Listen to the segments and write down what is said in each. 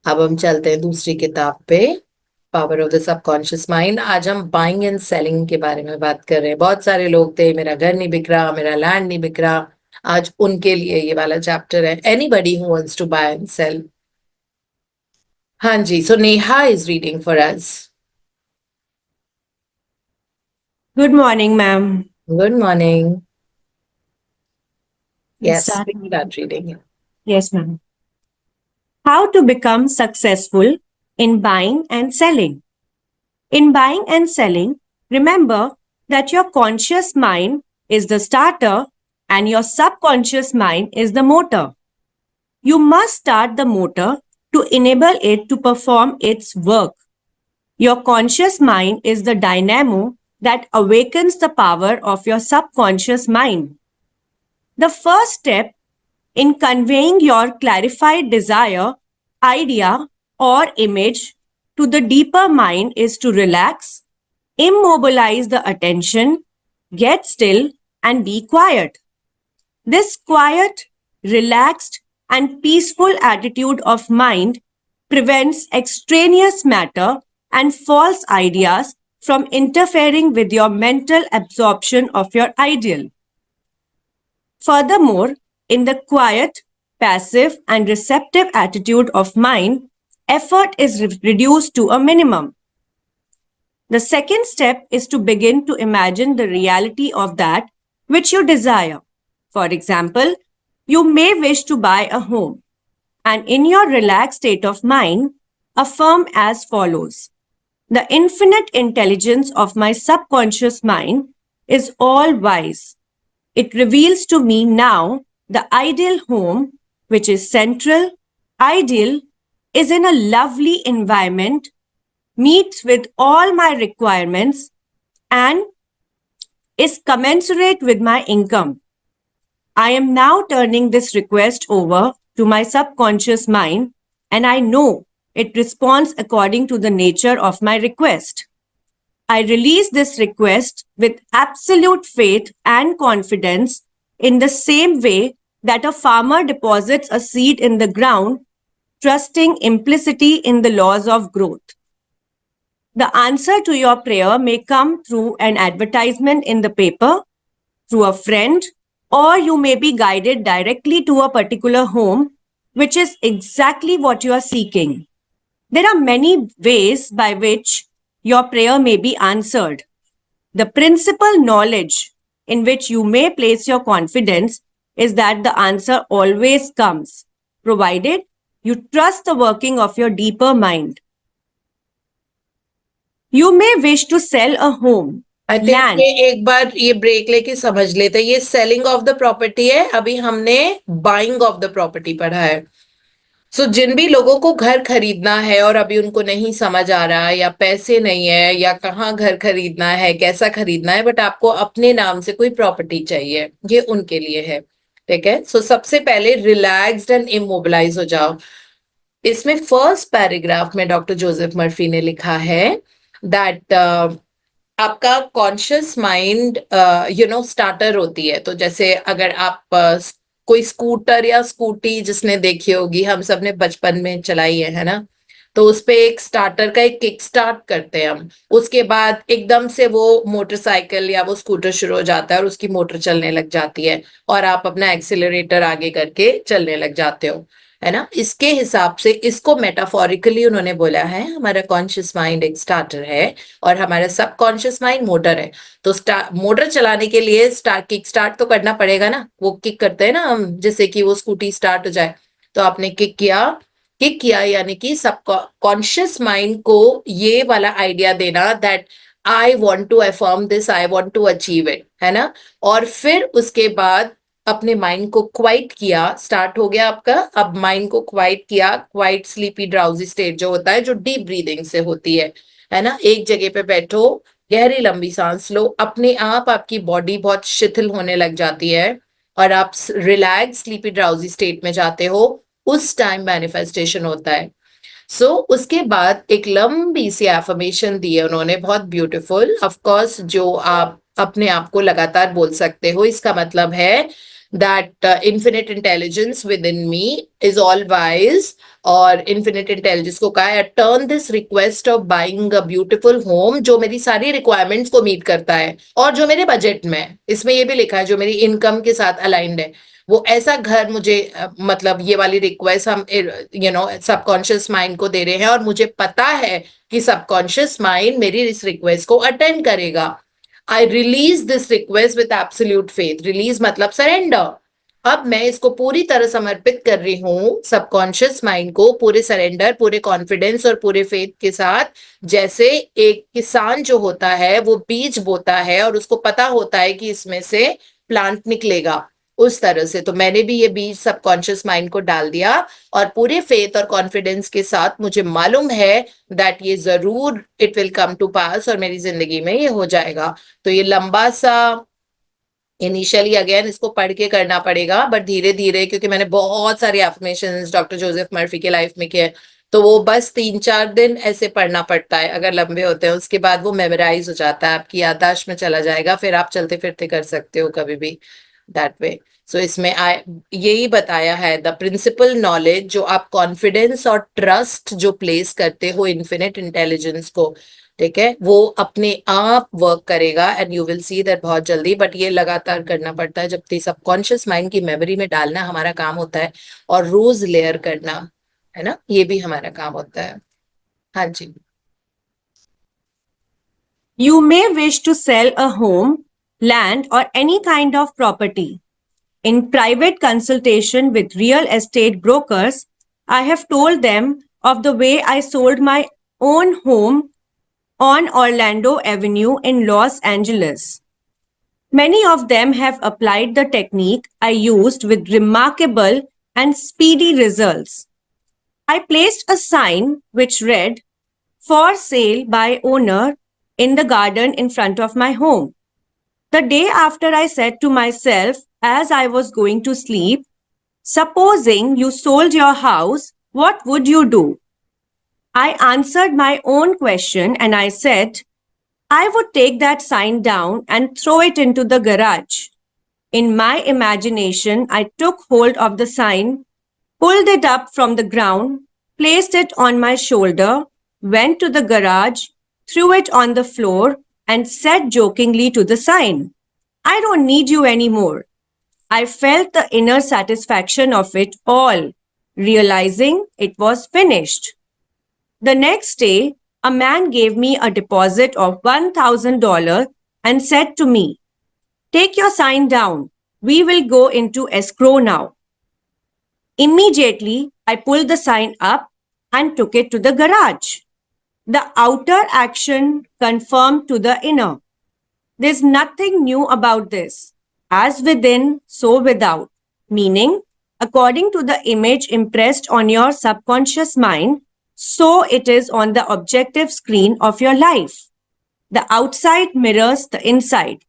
अब हम चलते हैं दूसरी किताब पे, power of the subconscious mind. आज हम बाइंग एंड सेलिंग के बारे में बात कर रहे हैं। बहुत सारे लोग थे, मेरा घर नहीं बिक रहा, मेरा लैंड नहीं बिक रहा। आज उनके लिए ये वाला चैप्टर है, anybody who wants to buy and sell. हाँ जी, so Neha is reading for us. Good morning, ma'am. Good morning. Let's yes, start. Start reading. Yes, ma'am. How to become successful in buying and selling. In buying and selling, remember that your conscious mind is the starter and your subconscious mind is the motor. You must start the motor to enable it to perform its work. Your conscious mind is the dynamo that awakens the power of your subconscious mind. The first step in conveying your clarified desire, idea, or image to the deeper mind is to relax, immobilize the attention, get still, and be quiet. This quiet, relaxed, and peaceful attitude of mind prevents extraneous matter and false ideas from interfering with your mental absorption of your ideal. Furthermore, in the quiet, passive, and receptive attitude of mind, effort is reduced to a minimum. The second step is to begin to imagine the reality of that which you desire. For example, you may wish to buy a home, and in your relaxed state of mind, affirm as follows: the infinite intelligence of my subconscious mind is all wise. It reveals to me now the ideal home, which is central, ideal, is in a lovely environment, meets with all my requirements, and is commensurate with my income. I am now turning this request over to my subconscious mind, and I know it responds according to the nature of my request. I release this request with absolute faith and confidence in the same way that a farmer deposits a seed in the ground, trusting implicitly in the laws of growth. The answer to your prayer may come through an advertisement in the paper, through a friend, or you may be guided directly to a particular home, which is exactly what you are seeking. There are many ways by which your prayer may be answered. The principal knowledge in which you may place your confidence is that the answer always comes, provided you trust the working of your deeper mind. You may wish to sell a home, I think land. ये एक बार ये break लेके समझ लेते हैं। ये selling of the property है, अभी हमने बाइंग ऑफ द प्रॉपर्टी पढ़ा है। सो जिन भी लोगों को घर खरीदना है और अभी उनको नहीं समझ आ रहा है, या पैसे नहीं है, या कहाँ घर खरीदना है, कैसा खरीदना है, बट आपको अपने नाम से कोई प्रॉपर्टी चाहिए, ये उनके लिए है। ठीक है, सो सबसे पहले रिलैक्स्ड एंड इमोबिलाइज हो जाओ। इसमें फर्स्ट पैराग्राफ में डॉक्टर जोसेफ मर्फी ने लिखा है दैट आपका कॉन्शियस माइंड स्टार्टर होती है। तो जैसे अगर आप कोई स्कूटर या स्कूटी जिसने देखी होगी, हम सब ने बचपन में चलाई है ना, तो उस पे एक स्टार्टर का एक किक स्टार्ट करते हैं हम। उसके बाद एकदम से वो मोटरसाइकिल या वो स्कूटर शुरू हो जाता है और उसकी मोटर चलने लग जाती है, और आप अपना एक्सीलरेटर आगे करके चलने लग जाते हो, है ना। इसके हिसाब से इसको मेटाफोरिकली उन्होंने बोला है, हमारा कॉन्शियस माइंड एक स्टार्टर है और हमारा सबकॉन्शियस माइंड मोटर है। तो मोटर चलाने के लिए किक स्टार्ट तो करना पड़ेगा ना, वो किक करते हैं ना हम, जैसे कि वो स्कूटी स्टार्ट हो जाए। तो आपने किक किया यानी कि सब कॉन्शियस माइंड को ये वाला आइडिया देना that I want to affirm this, I want to achieve it, है ना। और फिर उसके बाद अपने माइंड को क्वाइट किया, स्टार्ट हो गया आपका। अब माइंड को क्वाइट किया, क्वाइट स्लीपी ड्राउजी स्टेट जो होता है, जो डीप ब्रीदिंग से होती है ना। एक जगह पे बैठो, गहरी लंबी सांस लो, अपने आप आपकी बॉडी बहुत शिथिल होने लग जाती है और आप रिलैक्स स्लीपी ड्राउजी स्टेट में जाते हो। उस टाइम मैनिफेस्टेशन होता है। उसके बाद एक लंबी सी एफर्मेशन दी है उन्होंने, बहुत ब्यूटीफुल, ऑफ कोर्स, जो आप अपने आप को लगातार बोल सकते हो। इसका मतलब है that infinite intelligence within me is all wise, और infinite intelligence को कहा है turn this request of buying a beautiful home जो मेरी सारी requirements को meet करता है और जो मेरे बजट में है, इसमें ये भी लिखा है जो मेरी इनकम के साथ अलाइंड है, वो ऐसा घर मुझे मतलब ये वाली रिक्वेस्ट हम सबकॉन्शियस माइंड को दे रहे हैं और मुझे पता है कि सबकॉन्शियस माइंड मेरी इस रिक्वेस्ट को अटेंड करेगा. I release this request with absolute faith. Release मतलब सरेंडर. अब मैं इसको पूरी तरह समर्पित कर रही हूँ सबकॉन्शियस माइंड को, पूरे सरेंडर, पूरे कॉन्फिडेंस और पूरे फेथ के साथ. जैसे एक किसान जो होता है वो बीज बोता है और उसको पता होता है कि इसमें से प्लांट निकलेगा, उस तरह से तो मैंने भी ये बीज सबकॉन्शियस माइंड को डाल दिया और पूरे फेथ और कॉन्फिडेंस के साथ मुझे मालूम है दैट ये जरूर इट विल कम टू पास और मेरी जिंदगी में ये हो जाएगा. तो ये लंबा सा इनिशियली अगेन इसको पढ़ के करना पड़ेगा, बट धीरे धीरे, क्योंकि मैंने बहुत सारे एफर्मेशंस डॉक्टर जोसेफ मर्फी के लाइफ में किए, तो वो बस 3-4 दिन ऐसे पढ़ना पड़ता है अगर लंबे होते हैं. उसके बाद वो मेमोराइज हो जाता है, आपकी याददाश्त में चला जाएगा, फिर आप चलते फिरते कर सकते हो कभी भी दैट वे. सो इसमें यही बताया है द प्रिंसिपल नॉलेज, जो आप कॉन्फिडेंस और ट्रस्ट जो प्लेस करते हो इन्फिनिट इंटेलिजेंस को, ठीक है, वो अपने आप वर्क करेगा and you will see that बहुत जल्दी. बट ये लगातार करना पड़ता है, जबकि सबकॉन्शियस माइंड की मेमोरी में डालना हमारा काम होता है और रोज लेयर करना, है ना, ये भी हमारा काम होता है. हाँ जी. You may wish to sell a home, land, or any kind of property. In private consultation with real estate brokers, I have told them of the way I sold my own home on Orlando Avenue in Los Angeles. Many of them have applied the technique I used with remarkable and speedy results. I placed a sign which read, "For sale by owner," in the garden in front of my home. The day after, I said to myself as I was going to sleep, "Supposing you sold your house, what would you do?" I answered my own question and I said, I would take that sign down and throw it into the garage. In my imagination, I took hold of the sign, pulled it up from the ground, placed it on my shoulder, went to the garage, threw it on the floor, and said jokingly to the sign, "I don't need you anymore." I felt the inner satisfaction of it all, realizing it was finished. The next day, a man gave me a deposit of $1,000 and said to me, "Take your sign down. We will go into escrow now." Immediately, I pulled the sign up and took it to the garage. The outer action conformed to the inner. There's nothing new about this. As within, so without. Meaning, according to the image impressed on your subconscious mind, so it is on the objective screen of your life. The outside mirrors the inside.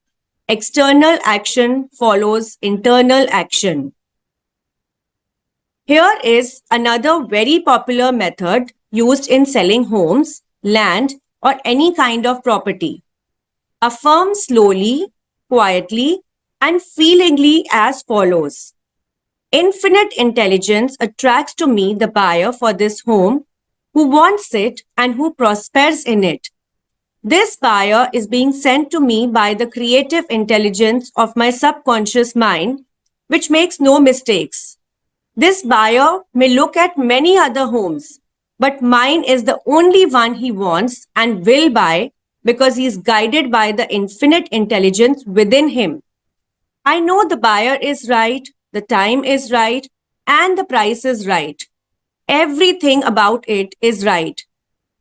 External action follows internal action. Here is another very popular method used in selling homes, land, or any kind of property. Affirm slowly, quietly, and feelingly as follows. Infinite intelligence attracts to me the buyer for this home who wants it and who prospers in it. This buyer is being sent to me by the creative intelligence of my subconscious mind, which makes no mistakes. This buyer may look at many other homes, but mine is the only one he wants and will buy because he is guided by the infinite intelligence within him. I know the buyer is right, the time is right, and the price is right. Everything about it is right.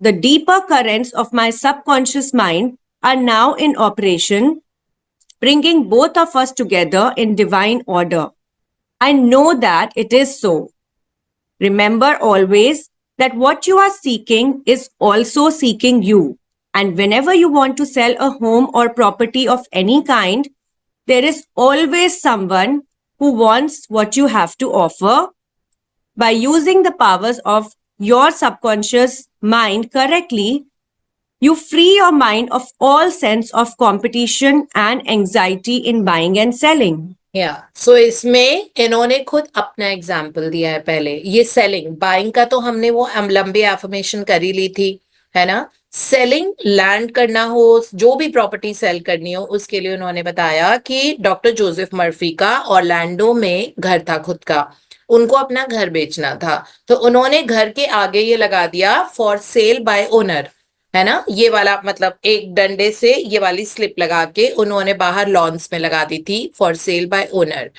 The deeper currents of my subconscious mind are now in operation, bringing both of us together in divine order. I know that it is so. Remember always that what you are seeking is also seeking you. And whenever you want to sell a home or property of any kind, there is always someone who wants what you have to offer. By using the powers of your subconscious mind correctly, you free your mind of all sense of competition and anxiety in buying and selling. या सो इसमें इन्होंने खुद अपना example दिया है। पहले ये selling, buying का तो हमने वो लंबी एफर्मेशन कर ही ली थी, है ना। सेलिंग, लैंड करना हो, जो भी प्रॉपर्टी सेल करनी हो, उसके लिए उन्होंने बताया कि डॉक्टर जोसेफ मर्फी का ऑरलैंडो में घर था खुद का, उनको अपना घर बेचना था, तो उन्होंने घर के आगे ये लगा दिया फॉर सेल बाय ओनर, है ना। ये वाला मतलब एक डंडे से ये वाली स्लिप लगा के उन्होंने बाहर लॉन्स में लगा दी थी, फॉर सेल बाय ओनर।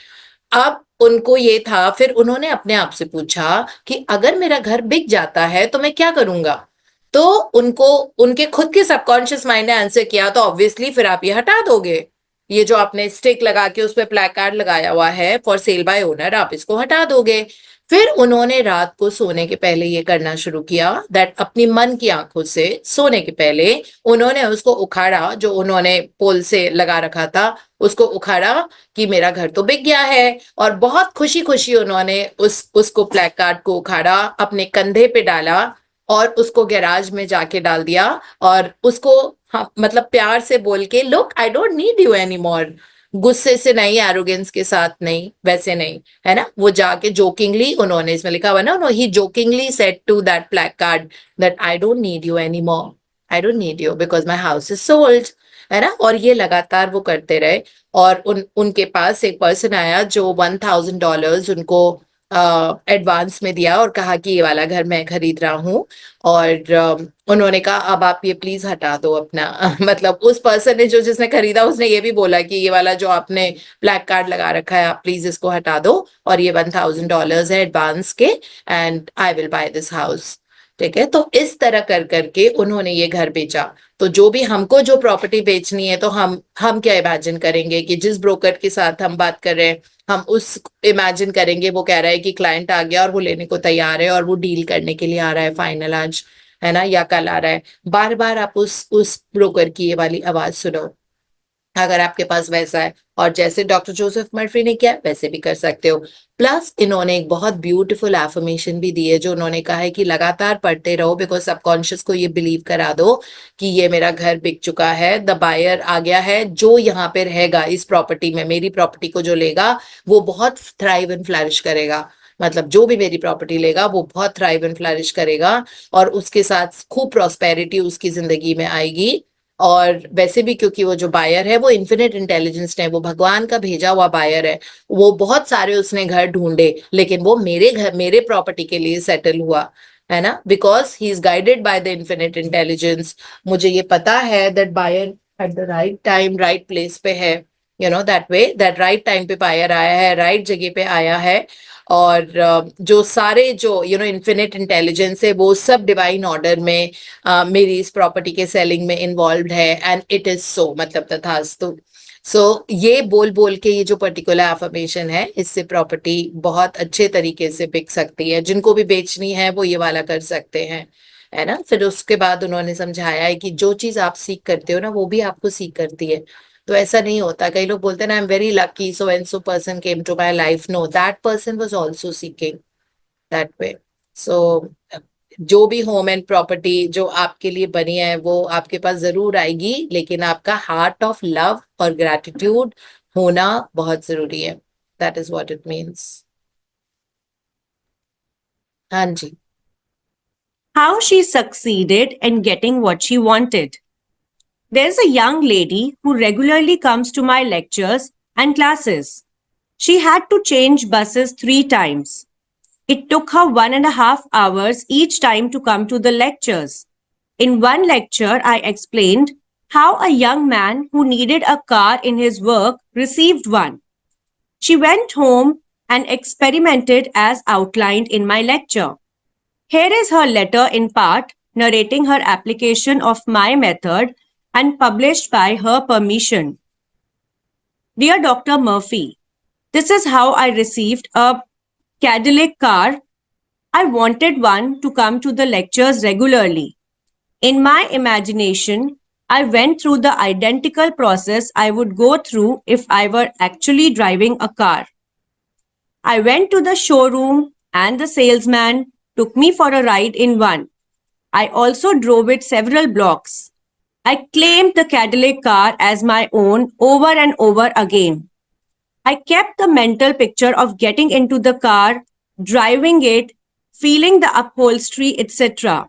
अब उनको ये था, फिर उन्होंने अपने आप से पूछा कि अगर मेरा घर बिक जाता है तो मैं क्या करूंगा। तो उनको, उनके खुद के सबकॉन्शियस माइंड ने आंसर किया, तो ऑब्वियसली फिर आप ये हटा दोगे, ये जो आपने स्टिक लगा के उस पर प्लेकार्ड लगाया हुआ है फॉर सेल बाय ओनर, आप इसको हटा दोगे। फिर उन्होंने रात को सोने के पहले ये करना शुरू किया, दैट अपनी मन की आंखों से सोने के पहले उन्होंने उसको उखाड़ा, जो उन्होंने पोल से लगा रखा था उसको उखाड़ा कि मेरा घर तो बिक गया है। और बहुत खुशी खुशी उन्होंने उसको प्लेकार्ड को उखाड़ा, अपने कंधे पे डाला और उसको गैराज में जाके डाल दिया, और उसको, हाँ मतलब प्यार से बोल के, look I don't need you any मोर, गुस्से से नहीं, एरोगेंस के साथ नहीं, वैसे नहीं, है ना। वो जाके जोकिंगली, उन्होंने इसमें लिखा हुआ ना, he jokingly said to that placard that I don't need you any more, I don't need you because my house is sold, है ना। और ये लगातार वो करते रहे। और उनके पास एक पर्सन आया जो $1,000 उनको एडवांस में दिया और कहा कि ये वाला घर मैं खरीद रहा हूँ। और उन्होंने कहा अब आप ये प्लीज हटा दो अपना मतलब उस पर्सन ने, जो जिसने खरीदा, उसने ये भी बोला कि ये वाला जो आपने ब्लैक कार्ड लगा रखा है आप प्लीज इसको हटा दो, और ये $1,000 है एडवांस के, and I will by this house. ठीक है, तो इस तरह कर करके उन्होंने ये घर बेचा। तो जो भी हमको जो प्रॉपर्टी बेचनी है, तो हम क्या इमेजिन करेंगे कि जिस ब्रोकर के साथ हम बात कर रहे हैं, हम उस इमेजिन करेंगे, वो कह रहा है कि क्लाइंट आ गया और वो लेने को तैयार है और वो डील करने के लिए आ रहा है फाइनल आज, है ना, या कल आ रहा है। बार बार आप उस ब्रोकर की ये वाली आवाज सुनो, अगर आपके पास वैसा है। और जैसे डॉक्टर जोसेफ मर्फी ने किया वैसे भी कर सकते हो। प्लस इन्होंने एक बहुत ब्यूटीफुल एफर्मेशन भी दी है, जो उन्होंने कहा है कि लगातार पढ़ते रहो, बिकॉज सबकॉन्शियस को ये बिलीव करा दो कि ये मेरा घर बिक चुका है, द बायर आ गया है, जो यहाँ पे रहेगा इस प्रॉपर्टी में, मेरी प्रॉपर्टी को जो लेगा वो बहुत थ्राइव एंड फ्लरिश करेगा। मतलब जो भी मेरी प्रॉपर्टी लेगा वो बहुत थ्राइव एंड फ्लरिश करेगा, और उसके साथ खूब प्रॉस्पेरिटी उसकी जिंदगी में आएगी। और वैसे भी क्योंकि वो जो बायर है वो इन्फिनिट इंटेलिजेंस है, वो भगवान का भेजा हुआ बायर है, वो बहुत सारे उसने घर ढूंढे, लेकिन वो मेरे घर, मेरे प्रॉपर्टी के लिए सेटल हुआ, है ना, because he is guided by the infinite intelligence. मुझे ये पता है that buyer at the right time right place पे है, that way, that right time पे बायर आया है, राइट जगह पे आया है। और जो सारे जो इन्फिनिट इंटेलिजेंस है वो सब डिवाइन ऑर्डर में मेरी इस प्रॉपर्टी के सेलिंग में इन्वॉल्व है, एंड इट इज सो, मतलब तथास्तु। सो ये बोल बोल के ये जो पर्टिकुलर एफर्मेशन है, इससे प्रॉपर्टी बहुत अच्छे तरीके से बिक सकती है। जिनको भी बेचनी है वो ये वाला कर सकते हैं, है ना। फिर उसके बाद उन्होंने समझाया है कि जो चीज आप सीख करते हो ना, वो भी आपको सीख करती है। तो ऐसा नहीं होता, कई लोग बोलते हैं ना, I am very lucky so and so person came to my life, no, that person was also seeking that way. So जो भी होम एंड प्रॉपर्टी जो आपके लिए बनी है वो आपके पास जरूर आएगी, लेकिन आपका हार्ट ऑफ लव और ग्रैटिट्यूड होना बहुत जरूरी है। That is what it means. हाँ जी। How she succeeded in getting what she wanted. There's a young lady who regularly comes to my lectures and classes. She had to change buses 3 times. It took her 1.5 hours each time to come to the lectures. In one lecture, I explained how a young man who needed a car in his work received one. She went home and experimented as outlined in my lecture. Here is her letter in part narrating her application of my method and published by her permission. Dear Dr. Murphy, this is how I received a Cadillac car. I wanted one to come to the lectures regularly. In my imagination, I went through the identical process I would go through if I were actually driving a car. I went to the showroom and the salesman took me for a ride in one. I also drove it several blocks. I claimed the Cadillac car as my own over and over again. I kept the mental picture of getting into the car, driving it, feeling the upholstery, etc.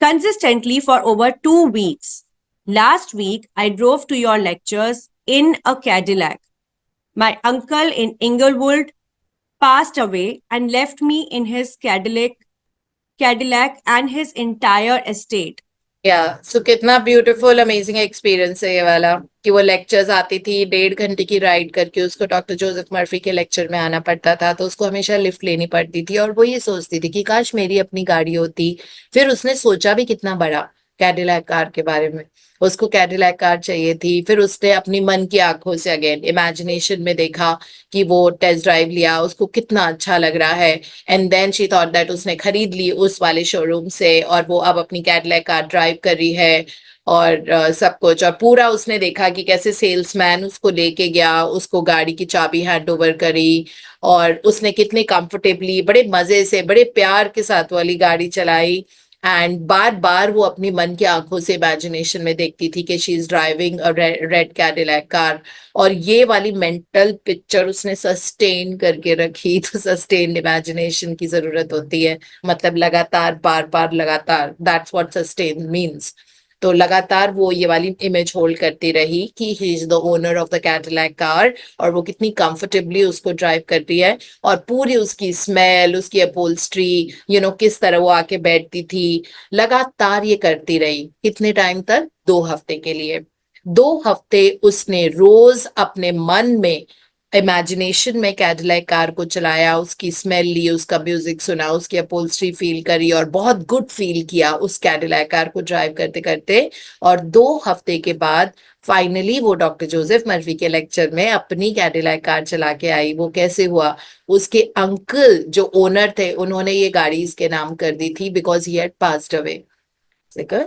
consistently for over 2 weeks. Last week, I drove to your lectures in a Cadillac. My uncle in Inglewood passed away and left me in his Cadillac and his entire estate. या सो कितना beautiful amazing experience है ये वाला कि वो lectures आती थी 1.5 घंटे की राइड करके उसको डॉक्टर जोसेफ मर्फी के लेक्चर में आना पड़ता था तो उसको हमेशा लिफ्ट लेनी पड़ती थी और वो ये सोचती थी कि काश मेरी अपनी गाड़ी होती। फिर उसने सोचा भी कितना बड़ा कैडिलैक कार के बारे में, उसको कैडिलैक कार चाहिए थी। फिर उसने अपनी मन की आंखों से अगेन इमेजिनेशन में देखा कि वो टेस्ट ड्राइव लिया, उसको कितना अच्छा लग रहा है and then she thought that उसने खरीद ली उस वाले शोरूम से और वो अब अपनी कैडिलैक कार ड्राइव कर रही है और सब कुछ। और पूरा उसने देखा कि कैसे सेल्समैन उसको लेके गया, उसको गाड़ी की चाबी हैंड ओवर करी और उसने कितने कंफर्टेबली बड़े मजे से बड़े प्यार के साथ वाली गाड़ी चलाई एंड बार बार वो अपनी मन की आंखों से इमेजिनेशन में देखती थी कि she is driving a red Cadillac car. और ये वाली मेंटल पिक्चर उसने सस्टेन करके रखी। तो सस्टेन्ड इमेजिनेशन की जरूरत होती है, मतलब लगातार बार बार लगातार, दैट्स व्हाट सस्टेन मीन्स। तो लगातार वो ये वाली इमेज होल्ड करती रही कि he is the owner of the Cadillac car और वो कितनी कंफर्टेबली उसको ड्राइव कर रही है और पूरी उसकी स्मेल, उसकी अपहोल्स्ट्री, किस तरह वो आके बैठती थी। लगातार ये करती रही कितने टाइम तक, 2 हफ्ते के लिए। 2 हफ्ते उसने रोज अपने मन में इमेजिनेशन में कैडिलैक कार को चलाया, उसकी स्मेल ली, उसका म्यूजिक सुना, उसकी अपहोल्स्ट्री फील करी और बहुत गुड फील किया उस कैडिलैक कार को ड्राइव करते करते। और 2 हफ्ते के बाद फाइनली वो डॉक्टर जोसेफ मर्फी के लेक्चर में अपनी कैडिलैक कार चला के आई। वो कैसे हुआ, उसके अंकल जो ओनर थे उन्होंने ये गाड़ी इसके नाम कर दी थी because he had passed away.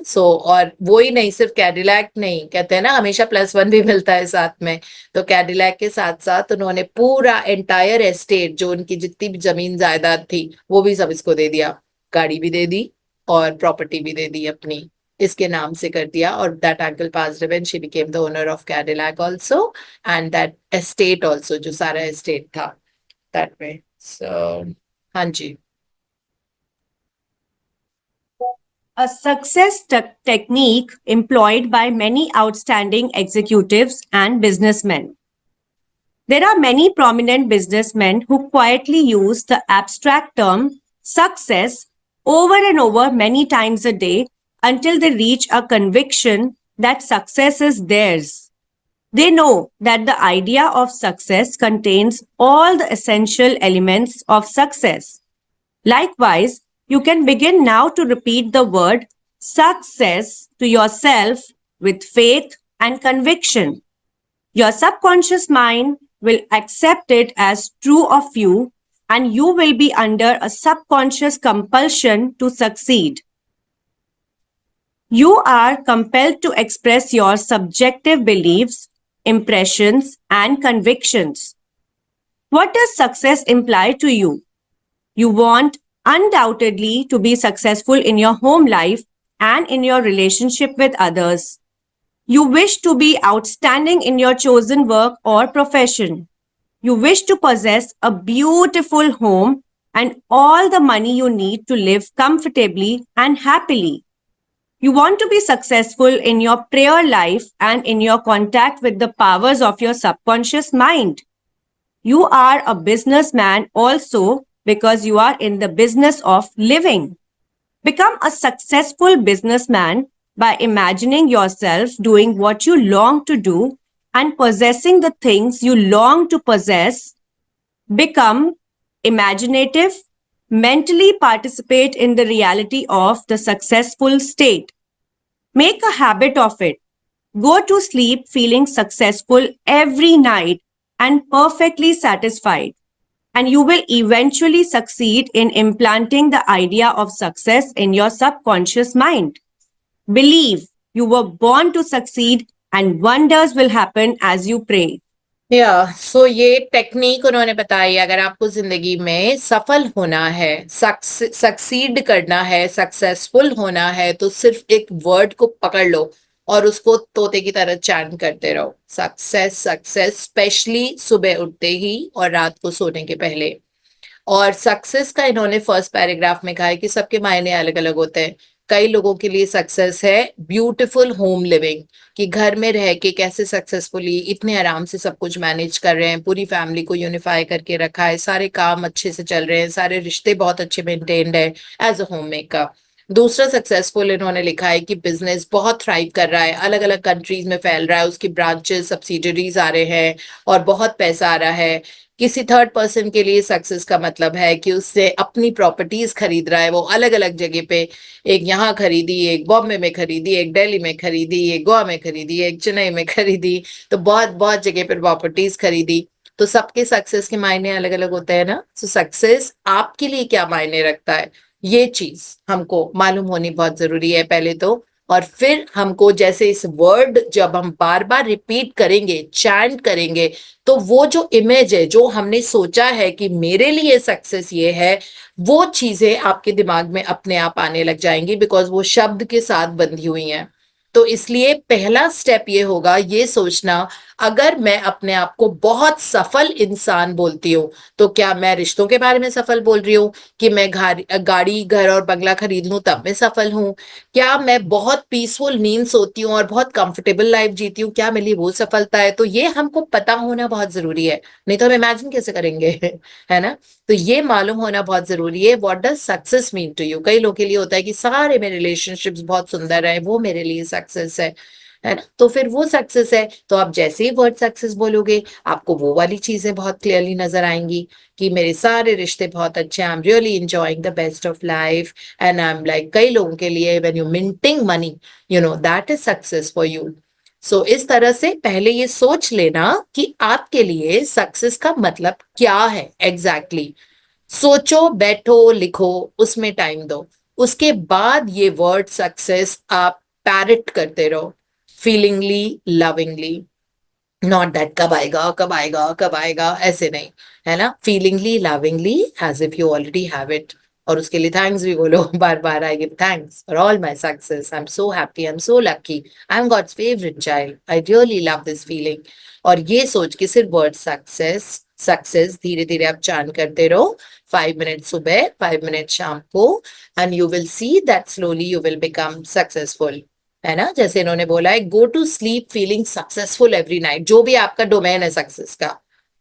So और वो ही नहीं, सिर्फ कैडिलैक नहीं, कहते हैं ना हमेशा +1 भी मिलता है साथ में। तो कैडिलैक के साथ साथ उन्होंने पूरा एंटायर एस्टेट, जो उनकी जितनी भी जमीन जायदाद थी वो भी सब इसको दे दिया, गाड़ी भी दे दी और प्रॉपर्टी भी दे दी अपनी, इसके नाम से कर दिया। और that uncle passed away and she became the owner of Cadillac also and that estate also, जो सारा एस्टेट था दैट में। सो हाँ जी। A success technique employed by many outstanding executives and businessmen. There are many prominent businessmen who quietly use the abstract term success over and over many times a day until they reach a conviction that success is theirs. They know that the idea of success contains all the essential elements of success. Likewise, you can begin now to repeat the word success to yourself with faith and conviction. Your subconscious mind will accept it as true of you, and you will be under a subconscious compulsion to succeed. You are compelled to express your subjective beliefs, impressions, and convictions. What does success imply to you? You want undoubtedly to be successful in your home life and in your relationship with others. You wish to be outstanding in your chosen work or profession. You wish to possess a beautiful home and all the money you need to live comfortably and happily. You want to be successful in your prayer life and in your contact with the powers of your subconscious mind. You are a businessman also because you are in the business of living. Become a successful businessman by imagining yourself doing what you long to do and possessing the things you long to possess. Become imaginative, mentally participate in the reality of the successful state. Make a habit of it. Go to sleep feeling successful every night and perfectly satisfied. And you will eventually succeed in implanting the idea of success in your subconscious mind. Believe you were born to succeed and wonders will happen as you pray. सो ये technique उन्होंने बताई, अगर आपको जिंदगी में सफल होना है, सक्सीड करना है, सक्सेसफुल होना है, तो सिर्फ एक वर्ड को पकड़ लो और उसको तोते की तरह चैंट करते रहो, सक्सेस सक्सेस, स्पेशली सुबह उठते ही और रात को सोने के पहले। और सक्सेस का इन्होंने फर्स्ट पैराग्राफ में कहा है कि सबके मायने अलग अलग होते हैं। कई लोगों के लिए सक्सेस है ब्यूटीफुल होम लिविंग, कि घर में रह के कैसे सक्सेसफुली इतने आराम से सब कुछ मैनेज कर रहे हैं, पूरी फैमिली को यूनिफाई करके रखा है, सारे काम अच्छे से चल रहे हैं, सारे रिश्ते बहुत अच्छे मेंटेन्ड है एज अ होम मेकर। दूसरा सक्सेसफुल इन्होंने लिखा है कि बिजनेस बहुत थ्राइव कर रहा है, अलग अलग कंट्रीज में फैल रहा है, उसकी ब्रांचेस सब्सिडरीज आ रहे हैं और बहुत पैसा आ रहा है। किसी थर्ड पर्सन के लिए सक्सेस का मतलब है कि उससे अपनी प्रॉपर्टीज खरीद रहा है, वो अलग अलग जगह पे, एक यहाँ खरीदी, एक बॉम्बे में खरीदी, एक दिल्ली में खरीदी, एक गोवा में खरीदी, एक चेन्नई में खरीदी, तो बहुत बहुत जगह पर प्रॉपर्टीज खरीदी। तो सबके सक्सेस के मायने अलग अलग होते हैं ना। तो सक्सेस आपके लिए क्या मायने रखता है, ये चीज हमको मालूम होनी बहुत जरूरी है पहले तो। और फिर हमको जैसे इस वर्ड जब हम बार बार रिपीट करेंगे, चैंट करेंगे, तो वो जो इमेज है जो हमने सोचा है कि मेरे लिए सक्सेस ये है, वो चीजें आपके दिमाग में अपने आप आने लग जाएंगी, बिकॉज वो शब्द के साथ बंधी हुई हैं। तो इसलिए पहला स्टेप ये होगा, ये सोचना, अगर मैं अपने आप को बहुत सफल इंसान बोलती हूँ, तो क्या मैं रिश्तों के बारे में सफल बोल रही हूँ कि मैं गाड़ी घर और बंगला खरीद लूं तब मैं सफल हूँ? क्या मैं बहुत पीसफुल नींद सोती हूँ और बहुत कंफर्टेबल लाइफ जीती हूँ, क्या मेरे लिए वो सफलता है? तो ये हमको पता होना बहुत जरूरी है, नहीं तो हम इमेजिन कैसे करेंगे है ना। तो ये मालूम होना बहुत जरूरी है, what does success mean to you. कई लोगों के लिए होता है कि सारे मेरे रिलेशनशिप्स बहुत सुंदर है, वो मेरे लिए सक्सेस है ना। तो फिर वो सक्सेस है, तो आप जैसे ही वर्ड सक्सेस बोलोगे, आपको वो वाली चीजें बहुत क्लियरली नजर आएंगी कि मेरे सारे रिश्ते बहुत अच्छे हैं, I am really enjoying the best of life, and I am like, कई लोगों के लिए when you minting money, you know that is success for you. So इस तरह से पहले ये सोच लेना कि आपके लिए सक्सेस का मतलब क्या है एग्जैक्टली exactly. सोचो, बैठो, लिखो, उसमें टाइम दो। उसके बाद ये वर्ड सक्सेस आप पैरट करते रहो, फीलिंगली, लविंगली, नॉट दैट कब आएगा कब आएगा कब आएगा, ऐसे नहीं, है ना। Feelingly, lovingly, as if you already have it. और उसके लिए थैंक्स भी बोलो बार बार, I give thanks for all my success, I am so happy, I am so lucky, I am God's favourite child, I really love this feeling. और ये सोच के सिर्फ वर्ड सक्सेस सक्सेस धीरे धीरे आप चांट करते रहो, 5 मिनट सुबह, 5 मिनट शाम को, and you will see that slowly you will become successful, है ना। जैसे इन्होंने बोला है, go to sleep feeling successful every night. जो भी आपका डोमेन है सक्सेस का,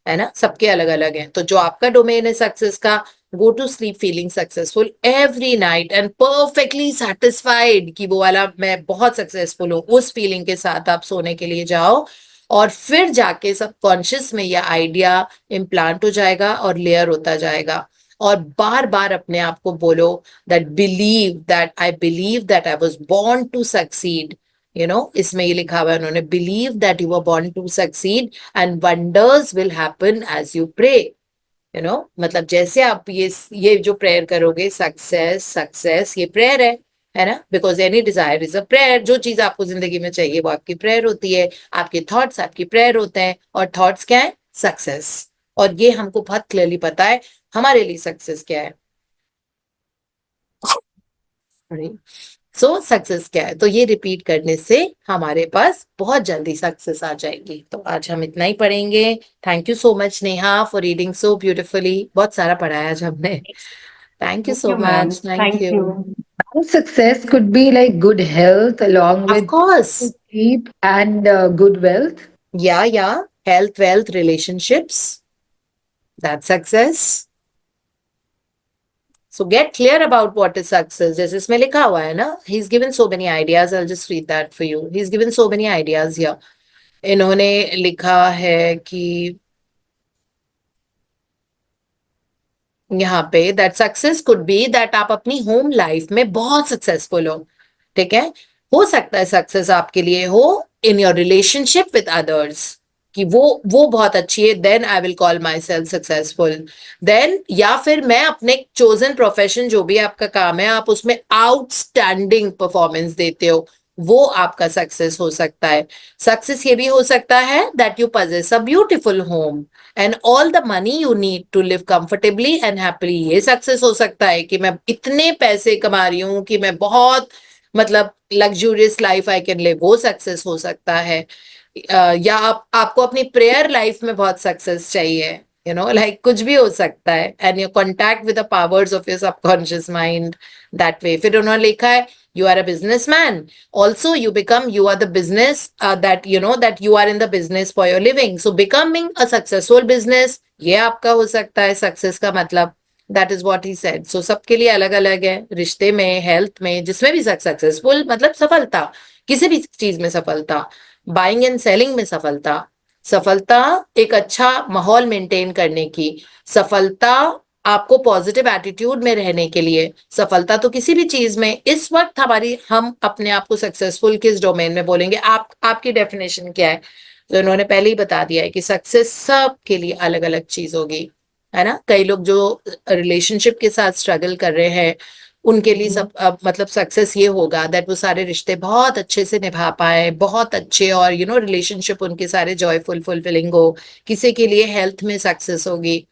है ना, सबके अलग अलग है, तो जो आपका डोमेन है सक्सेस का, go to sleep feeling successful every night and perfectly satisfied, कि वो वाला मैं बहुत सक्सेसफुल हूँ, उस फीलिंग के साथ आप सोने के लिए जाओ। और फिर जाके सबकॉन्शियस में यह आइडिया इम्प्लांट हो जाएगा और लेयर होता जाएगा। और बार बार अपने आप को बोलो that believe that I believe that I was born to succeed, you know, इसमें ये लिखा हुआ है उन्होंने, believe that you were born to succeed and wonders will happen as you pray, you know, मतलब जैसे आप ये जो प्रेयर करोगे, सक्सेस सक्सेस, ये प्रेयर है ना, because any desire is a prayer. जो चीज आपको जिंदगी में चाहिए वो आपकी प्रेयर होती है, आपके थॉट्स आपकी प्रेयर होते हैं, और थॉट्स क्या है, सक्सेस। और ये हमको बहुत क्लियरली पता है हमारे लिए सक्सेस क्या है। सो सक्सेस क्या है, तो ये रिपीट करने से हमारे पास बहुत जल्दी सक्सेस आ जाएगी। तो आज हम इतना ही पढ़ेंगे। Thank you so much Neha for reading so beautifully, बहुत सारा पढ़ाया आज हमने। Thank you Thank so you, ma'am. Much, thank Thank you. you. Success could be like good health along of with course, sleep and good wealth. या health, wealth, relationships, that success. So get clear about what is success. जैसे इसमें लिखा हुआ है ना, he's given so many ideas. I'll just read that for you. He's given so many ideas here. इन्होंने लिखा है कि यहाँ पे that success could be that आप अपनी होम लाइफ में बहुत सक्सेसफुल हो, ठीक है। हो सकता है सक्सेस आपके लिए हो in your relationship with others, कि वो बहुत अच्छी है, then I will call myself successful. Then या फिर मैं अपने चोजन प्रोफेशन, जो भी आपका काम है, आप उसमें आउटस्टैंडिंग परफॉर्मेंस देते हो, वो आपका सक्सेस हो सकता है। सक्सेस ये भी हो सकता है that you possess a beautiful home and all the money you need to live comfortably and happily. ये सक्सेस हो सकता है कि मैं इतने पैसे कमा रही हूँ कि मैं बहुत मतलब luxurious life I can live, वो सक्सेस हो सकता है। या आपको अपनी प्रेयर लाइफ में बहुत सक्सेस चाहिए, लाइक कुछ भी हो सकता है, and your contact with the powers of your subconscious mind, that way. फिर उन्होंने लिखा है you are a businessman, also you are the business, that you are in the business for your living, so becoming a successful business, ये आपका हो सकता है success का मतलब। That is what he said. So सबके लिए अलग अलग है, रिश्ते में, हेल्थ में, जिसमें भी सक्सेसफुल मतलब सफलता, किसी भी चीज में सफलता, बाइंग एंड सेलिंग में सफलता, सफलता एक अच्छा माहौल मेंटेन करने की, सफलता आपको पॉजिटिव एटीट्यूड में रहने के लिए, सफलता तो किसी भी चीज में। इस वक्त हम अपने आप को सक्सेसफुल किस डोमेन में बोलेंगे, आपकी डेफिनेशन क्या है? तो इन्होंने पहले ही बता दिया है कि सक्सेस सबके लिए अलग अलग चीज होगी, है ना। कई लोग जो रिलेशनशिप के साथ स्ट्रगल कर रहे हैं, उनके लिए मतलब सक्सेस ये होगा दैट वो सारे रिश्ते बहुत अच्छे से निभा पाए, बहुत अच्छे, और रिलेशनशिप उनके सारे जॉयफुल फुलफिलिंग हो। किसी के लिए हेल्थ में सक्सेस होगी।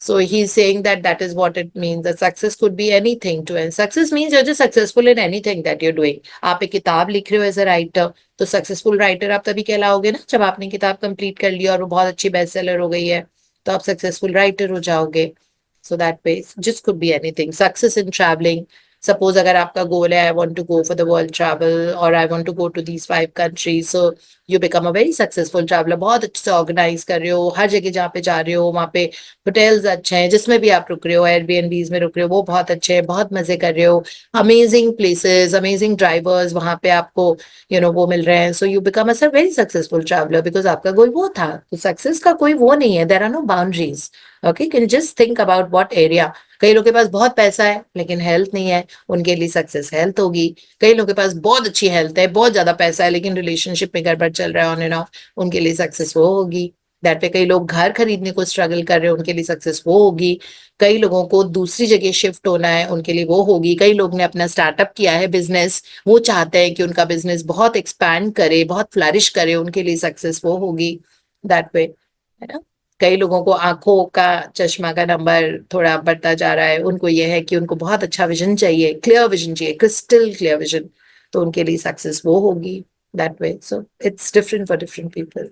So he's saying that is what it means. That success could be anything to him. Success means you're just successful in anything that you're doing. आप एक किताब लिख रहे हो एज अ राइटर, तो सक्सेसफुल राइटर आप तभी कहलाओगे ना जब आपने किताब कंप्लीट कर लिया और वो बहुत अच्छी बेस्ट सेलर हो गई है, तो आप सक्सेसफुल राइटर हो जाओगे। So that way, just could be anything. Success in traveling. Suppose अगर आपका गोल है I want to go for the world travel, or I want to go to these 5 countries, so you become a very successful traveler. बहुत अच्छे से organise कर रहे हो, हर जगह जहाँ पे जा रहे हो वहाँ पे होटल्स अच्छे हैं, जिसमें भी आप रुक रहे हो, एयरबीएनबीज में रुक रहे हो, वो बहुत अच्छे हैं, बहुत मजे कर रहे हो, अमेजिंग प्लेसेस, अमेजिंग ड्राइवर्स वहाँ पे आपको वो मिल रहे हैं। So you become a very successful traveller because आपका गोल वो था। तो सक्सेस का कोई वो नहीं है, there are no boundaries. Okay, can just think about what area. कई लोगों के पास बहुत पैसा है लेकिन हेल्थ नहीं है, उनके लिए सक्सेस हेल्थ होगी। कई लोगों के पास बहुत अच्छी हेल्थ है, बहुत ज्यादा पैसा है, लेकिन रिलेशनशिप में गड़बड़ चल रहा है ऑन एंड ऑफ, उनके लिए सक्सेस वो होगी। दैट पे कई लोग घर खरीदने को स्ट्रगल कर रहे हैं, उनके लिए सक्सेस वो होगी। कई लोगों को दूसरी जगह शिफ्ट होना है, उनके लिए वो होगी। कई लोग ने अपना स्टार्टअप किया है बिजनेस, वो चाहते हैं कि उनका बिजनेस बहुत एक्सपैंड करे, बहुत फ्लरिश करे, उनके लिए सक्सेस वो होगी। दैट वे, है ना। कई लोगों को आंखों का चश्मा का नंबर थोड़ा बढ़ता जा रहा है, उनको यह है कि उनको बहुत अच्छा विजन चाहिए, क्लियर विजन चाहिए, क्रिस्टल क्लियर विजन, तो उनके लिए सक्सेस वो होगी। That way, so it's different for different people.